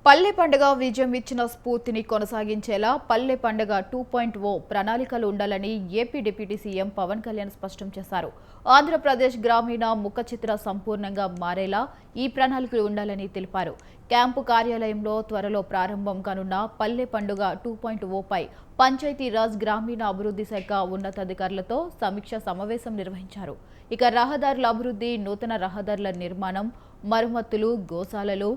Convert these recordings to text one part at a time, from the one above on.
పల్లె పండుగ విజయం ఇచ్చిన స్ఫూర్తిని కొనసాగించేలా పల్లె పండుగ 2.0 ప్రణాళికలు ఉండాలని AP deputy CM Pawan Kalyan స్పష్టం చేశారు. ఆంధ్రప్రదేశ్ గ్రామీణ ముఖ చిత్ర సంపూర్ణంగా మారేలా ఈ ప్రణాళికలు ఉండాలని తెలిపారు. క్యాంపు కార్యాలయంలో త్వరలో ప్రారంభం కానున్న పల్లె పండుగ 2.0 పై పంచాయతీరాజ్ గ్రామీణ అభివృద్ధి శాఖ ఉన్నతాధికారులతో సమీక్ష సమావేశం నిర్వహించారు. ఇక రహదారుల అభివృద్ధి, నూతన రహదారుల నిర్మాణం, మరమ్మతులు, గోశాలలు,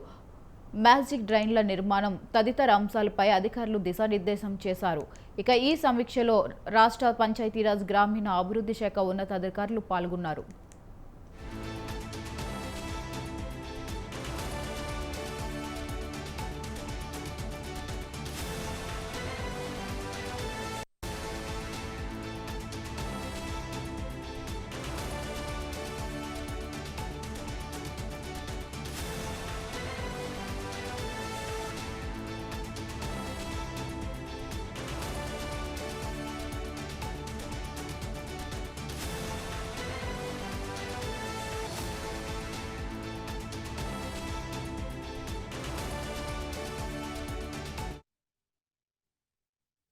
మ్యాజిక్ డ్రైన్ల నిర్మాణం తదితర అంశాలపై అధికారులు దిశానిర్దేశం చేశారు. ఇక ఈ సమీక్షలో రాష్ట్ర పంచాయతీరాజ్ గ్రామీణ అభివృద్ధి శాఖ ఉన్నతాధికారులు పాల్గొన్నారు.